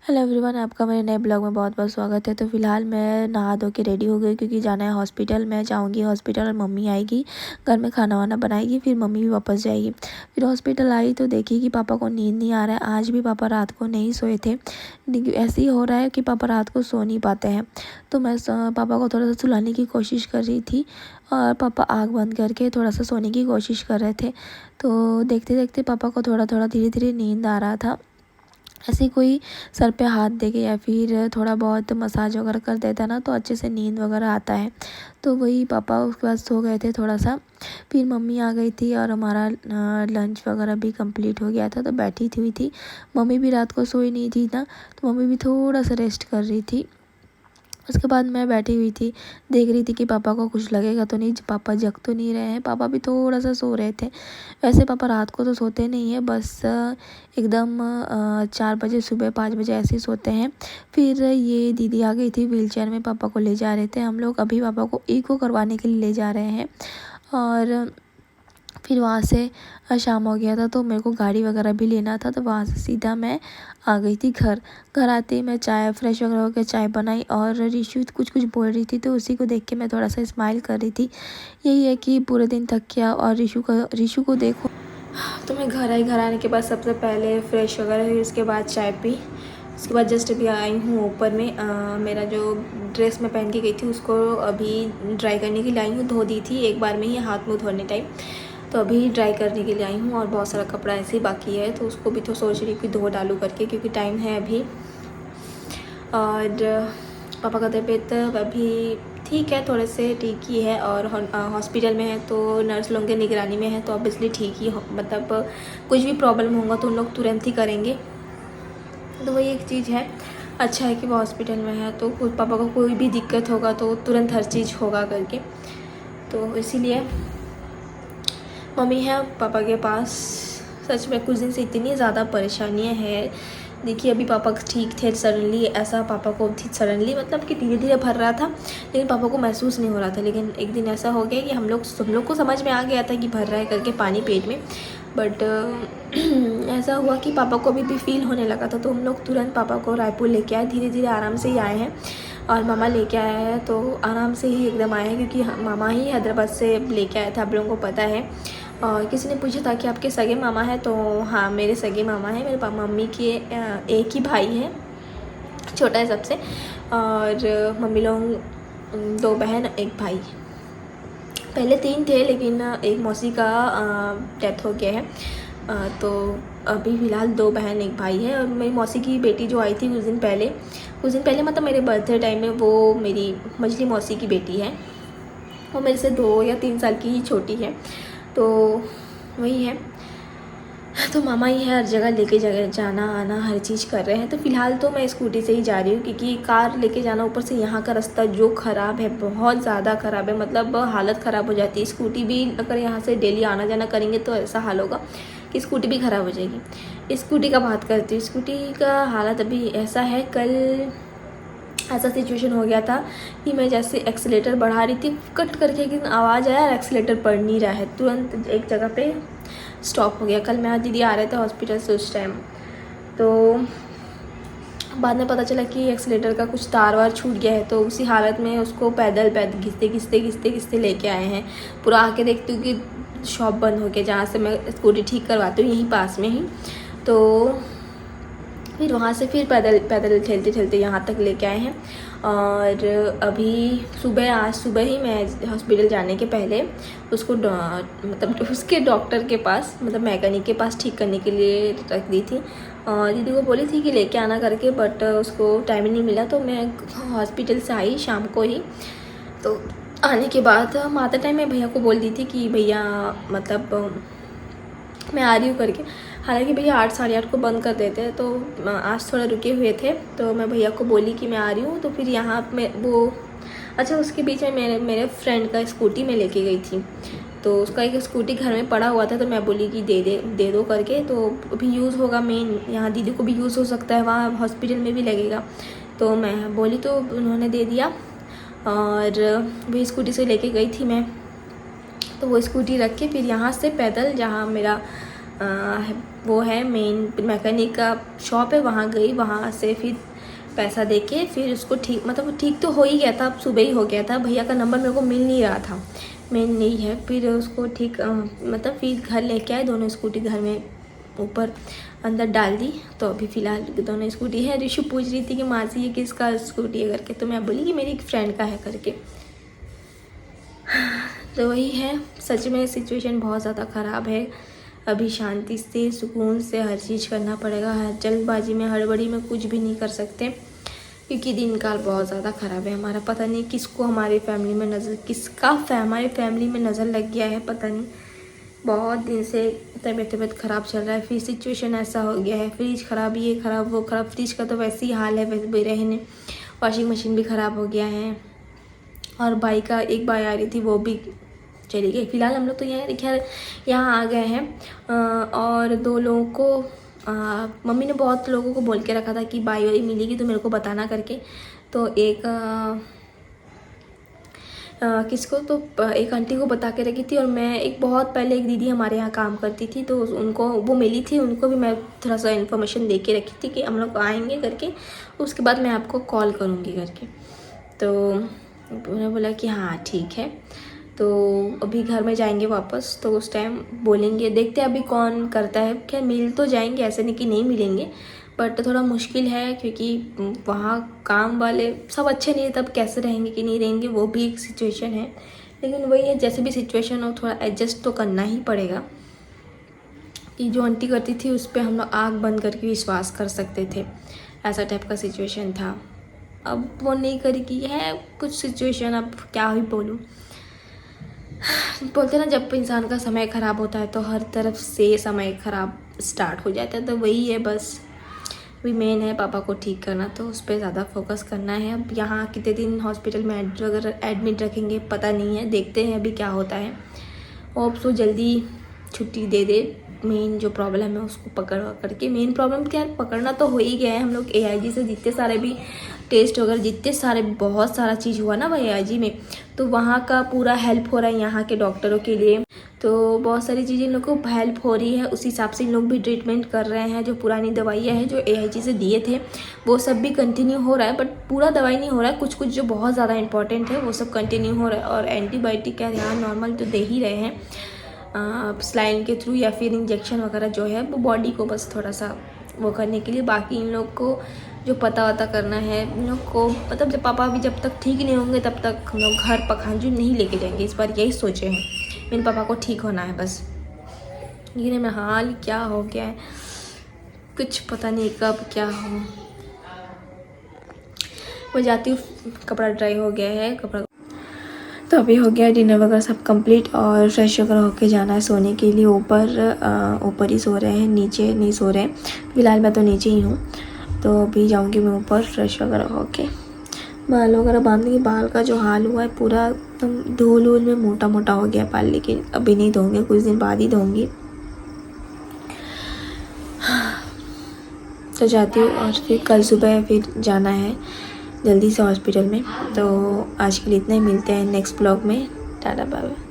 Hello everyone, आपका मेरे नए ब्लॉग में बहुत बहुत स्वागत है। तो फिलहाल मैं नहा धो के रेडी हो गई क्योंकि जाना है हॉस्पिटल। मैं जाऊंगी हॉस्पिटल और मम्मी आएगी, घर में खाना वाना बनाएगी, फिर मम्मी भी वापस जाएगी। फिर हॉस्पिटल आई तो देखी कि पापा को नींद नहीं आ रहा है। आज भी पापा रात को नहीं सोए थे। ऐसे ही हो रहा है कि पापा रात को सो नहीं पाते हैं। तो मैं पापा को थोड़ा सा सुलाने की कोशिश कर रही थी और पापा आँख बंद करके थोड़ा सा सोने की कोशिश कर रहे थे। तो देखते देखते पापा को थोड़ा थोड़ा धीरे धीरे नींद आ रहा था। ऐसे कोई सर पे हाथ दे के या फिर थोड़ा बहुत मसाज वगैरह कर देता ना तो अच्छे से नींद वगैरह आता है। तो वही पापा उसके बाद सो गए थे थोड़ा सा। फिर मम्मी आ गई थी और हमारा लंच वगैरह भी कंप्लीट हो गया था, तो बैठी हुई थी। मम्मी भी रात को सोई नहीं थी ना, तो मम्मी भी थोड़ा सा रेस्ट कर रही थी। उसके बाद मैं बैठी हुई थी, देख रही थी कि पापा को कुछ लगेगा तो नहीं, पापा जग तो नहीं रहे हैं। पापा भी थोड़ा सा सो रहे थे। वैसे पापा रात को तो सोते नहीं है, बस एकदम 4 बजे सुबह 5 बजे ऐसे ही सोते हैं। फिर ये दीदी आ गई थी, व्हीलचेयर में पापा को ले जा रहे थे हम लोग। अभी पापा को ईको करवाने के लिए ले जा रहे हैं। और फिर वहाँ से शाम हो गया था तो मेरे को गाड़ी वगैरह भी लेना था, तो वहाँ से सीधा मैं आ गई थी घर। घर आते ही मैं चाय फ्रेश वगैरह होकर चाय बनाई और रिशु कुछ कुछ बोल रही थी, तो उसी को देख के मैं थोड़ा सा स्माइल कर रही थी। यही है कि पूरे दिन थक गया और रिशु को देखो। तो मैं घर आई, घर आने के बाद सबसे पहले फ्रेश वगैरह हुई, उसके बाद चाय पी। उसके बाद जस्ट अभी आई हूँ ऊपर में। मेरा जो ड्रेस मैं पहन के गई थी उसको अभी ड्राई करने के लिए आई हूँ। धो दी थी एक बार में ही हाथ मुँह धोने टाइम, तो अभी ड्राई करने के लिए आई हूँ। और बहुत सारा कपड़ा ऐसे ही बाकी है, तो उसको भी तो सोच रही हूँ कि धो डालूँ करके, क्योंकि टाइम है अभी। और पापा का तबीयत अभी ठीक है, थोड़े से ठीक ही है। और हॉस्पिटल में है तो नर्स लोगों की निगरानी में है, तो ऑब्वियसली ठीक ही मतलब कुछ भी प्रॉब्लम होगा तो उन लोग तुरंत ही करेंगे। तो वही एक चीज़ है, अच्छा है कि वो हॉस्पिटल में है, तो पापा को कोई भी दिक्कत होगा तो तुरंत हर चीज़ होगा करके। तो इसीलिए मम्मी है पापा के पास। सच में कुछ दिन से इतनी ज़्यादा परेशानियाँ हैं। देखिए अभी पापा ठीक थे, सडनली ऐसा पापा को थी सडनली, मतलब कि धीरे धीरे भर रहा था लेकिन पापा को महसूस नहीं हो रहा था। लेकिन एक दिन ऐसा हो गया कि सब लोग को समझ में आ गया था कि भर रहा है करके पानी पेट में। बट ऐसा हुआ कि पापा को भी फील होने लगा था, तो हम लोग तुरंत पापा को रायपुर लेके आए। धीरे धीरे आराम से ही आए हैं और मामा लेके आया है, तो आराम से ही एकदम आए हैं, क्योंकि मामा ही हैदराबाद से लेके आया था, आप लोगों को पता है। और किसी ने पूछा था कि आपके सगे मामा हैं, तो हाँ मेरे सगे मामा हैं। मेरे मम्मी के एक ही भाई है, छोटा है सबसे। और मम्मी लोग 2 बहन 1 भाई। पहले 3 थे लेकिन एक मौसी का डेथ हो गया है। तो अभी फ़िलहाल 2 बहन 1 भाई है। और मेरी मौसी की बेटी जो आई थी कुछ दिन पहले मतलब मेरे बर्थडे टाइम में, वो मेरी मझली मौसी की बेटी है। वो मेरे से 2 या 3 साल की ही छोटी है। तो वही है, तो मामा ही है, हर जगह लेके जाना आना हर चीज़ कर रहे हैं। तो फ़िलहाल तो मैं स्कूटी से ही जा रही हूँ, क्योंकि कार लेके जाना, ऊपर से यहाँ का रास्ता जो ख़राब है, बहुत ज़्यादा ख़राब है, मतलब हालत ख़राब हो जाती है। स्कूटी भी अगर यहाँ से डेली आना जाना करेंगे तो ऐसा हाल होगा कि स्कूटी भी ख़राब हो जाएगी। स्कूटी का बात करती हूँ, स्कूटी का हालत अभी ऐसा है। कल ऐसा सिचुएशन हो गया था कि मैं जैसे एक्सीलेटर बढ़ा रही थी, कट करके लेकिन आवाज़ आया और एक्सीलेटर बढ़ नहीं रहा है, तुरंत एक जगह पे स्टॉप हो गया। कल मेरा दीदी आ रहे थे हॉस्पिटल से उस टाइम, तो बाद में पता चला कि एक्सीलेटर का कुछ तार वार छूट गया है। तो उसी हालत में उसको पैदल घिसते लेके आए हैं। पूरा आके देखती हूँ कि शॉप बंद हो गया जहाँ से मैं स्कूटी ठीक करवाती हूँ, यहीं पास में ही। तो फिर वहाँ से फिर पैदल ठेलते यहाँ तक लेके आए हैं। और अभी आज सुबह ही मैं हॉस्पिटल जाने के पहले उसको मतलब उसके डॉक्टर के पास, मतलब मैकेनिक के पास ठीक करने के लिए रख दी थी। और दीदी को बोली थी कि लेके आना करके, बट उसको टाइम ही नहीं मिला। तो मैं हॉस्पिटल से आई शाम को ही। तो आने के बाद आते टाइम मैं भैया को बोल दी थी कि भैया मतलब मैं आ रही हूँ करके। हालांकि भैया 8 साढ़े 8 को बंद कर देते हैं, तो आज थोड़ा रुके हुए थे। तो मैं भैया को बोली कि मैं आ रही हूँ। तो फिर यहाँ में वो अच्छा, उसके बीच में मेरे फ्रेंड का स्कूटी में लेके गई थी, तो उसका एक स्कूटी घर में पड़ा हुआ था। तो मैं बोली कि दे दो करके, तो अभी यूज़ होगा। मेन यहाँ दीदी को भी यूज़ हो सकता है, वहाँ हॉस्पिटल में भी लगेगा। तो मैं बोली तो उन्होंने दे दिया। और वही स्कूटी से लेके गई थी मैं। तो वो स्कूटी रख के फिर यहाँ से पैदल, जहाँ मेरा वो है मेन मैकेनिक का शॉप है, वहाँ गई, वहाँ से फिर पैसा देके फिर उसको ठीक, मतलब ठीक तो हो ही गया था, अब सुबह ही हो गया था। भैया का नंबर मेरे को मिल नहीं रहा था, मेन नहीं है। फिर उसको ठीक मतलब फिर घर लेके आए, दोनों स्कूटी घर में ऊपर अंदर डाल दी। तो अभी फ़िलहाल दोनों स्कूटी है। रिशु पूछ रही थी कि मासी ये किसका स्कूटी है करके, तो मैं बोली कि मेरी एक फ्रेंड का है करके। तो वही है, सच में सिचुएशन बहुत ज़्यादा ख़राब है। अभी शांति से सुकून से हर चीज़ करना पड़ेगा, जल्दबाजी में हड़बड़ी में कुछ भी नहीं कर सकते, क्योंकि दिन काल बहुत ज़्यादा ख़राब है हमारा। पता नहीं किसको हमारी फैमिली में हमारी फैमिली में नज़र लग गया है, पता नहीं। बहुत दिन से तबीयत ख़राब चल रहा है, फिर सिचुएशन ऐसा हो गया है, फ्रिज ख़राब, ये ख़राब, वो ख़राब। फ्रिज का तो वैसे ही हाल है, वैसे रहने। वॉशिंग मशीन भी ख़राब हो गया है, और बाई का एक बाई आ रही थी, वो भी चली गई। फ़िलहाल हम लोग तो यहाँ आ गए हैं। और 2 लोगों को मम्मी ने बहुत लोगों को बोल के रखा था कि बाई वाई मिलेगी तो मेरे को बताना करके। तो एक किसको, तो एक आंटी को बता के रखी थी। और मैं एक बहुत पहले एक दीदी हमारे यहाँ काम करती थी, तो उनको वो मिली थी, उनको भी मैं थोड़ा सा इन्फॉर्मेशन दे के रखी थी कि हम लोग आएंगे करके, उसके बाद मैं आपको कॉल करूँगी करके। तो उन्होंने बोला कि हाँ ठीक है। तो अभी घर में जाएंगे वापस, तो उस टाइम बोलेंगे, देखते हैं अभी कौन करता है। खैर मिल तो जाएंगे, ऐसे नहीं कि नहीं मिलेंगे, बट थोड़ा मुश्किल है, क्योंकि वहाँ काम वाले सब अच्छे नहीं है, तब कैसे रहेंगे कि नहीं रहेंगे, वो भी एक सिचुएशन है। लेकिन वही है, जैसे भी सिचुएशन हो थोड़ा एडजस्ट तो करना ही पड़ेगा। कि जो आंटी करती थी उस पर हम लोग आँख बंद करके विश्वास कर सकते थे, ऐसा टाइप का सिचुएशन था। अब वो नहीं करेगी, है कुछ सिचुएशन, अब क्या ही बोलूँ। बोलते ना, जब इंसान का समय ख़राब होता है तो हर तरफ से समय ख़राब स्टार्ट हो जाता है। तो वही है बस, अभी मेन है पापा को ठीक करना, तो उस पर ज़्यादा फोकस करना है। अब यहाँ कितने दिन हॉस्पिटल में अगर एडमिट रखेंगे पता नहीं है, देखते हैं अभी क्या होता है। होप सो जल्दी छुट्टी दे दे। मेन जो प्रॉब्लम है उसको पकड़ के, मेन प्रॉब्लम क्या है, पकड़ना तो हो ही गया है। हम लोग AIG से जितने सारे भी टेस्ट वगैरह, जितने सारे बहुत सारा चीज़ हुआ ना भाई AIG में, तो वहाँ का पूरा हेल्प हो रहा है यहाँ के डॉक्टरों के लिए। तो बहुत सारी चीज़ें इन लोग को हेल्प हो रही है, उस हिसाब से इन लोग भी ट्रीटमेंट कर रहे हैं। जो पुरानी दवाइयाँ हैं जो AIG से दिए थे वो सब भी कंटिन्यू हो रहा है, बट पूरा दवाई नहीं हो रहा है, कुछ कुछ जो बहुत ज़्यादा इंपॉर्टेंट है वो सब कंटिन्यू हो रहा है। और एंटीबायोटिक का यहाँ नॉर्मल तो दे ही रहे हैं, स्लाइन के थ्रू या फिर इंजेक्शन वगैरह जो है वो बॉडी को बस थोड़ा सा वो करने के लिए। बाकी इन लोग को जो पता वता करना है इन लोग को, मतलब जब पापा भी जब तक ठीक नहीं होंगे तब तक हम लोग घर पखांजू नहीं लेके जाएंगे। इस बार यही सोचे हैं, मेरे पापा को ठीक होना है बस। लेकिन मैं हाल क्या हो गया है कुछ पता नहीं कब क्या हो। मैं जाती हूँ, कपड़ा ड्राई हो गया है, कपड़ा तो अभी हो गया डिनर वगैरह सब कंप्लीट, और फ्रेश वगैरह होके जाना है सोने के लिए। ऊपर ही सो रहे हैं, नीचे नहीं सो रहे हैं। फ़िलहाल मैं तो नीचे ही हूँ, तो अभी जाऊँगी मैं ऊपर फ्रेश वगैरह होके। बाल वगैरह बांधने, बाल का जो हाल हुआ है पूरा एकदम धूल वूल में मोटा मोटा हो गया बाल, लेकिन अभी नहीं धोंगे, कुछ दिन बाद ही धोंगी। तो जाती हूँ, और फिर कल सुबह फिर जाना है जल्दी से हॉस्पिटल में। तो आज के लिए इतना ही, मिलते हैं नेक्स्ट ब्लॉग में। Tata bye bye.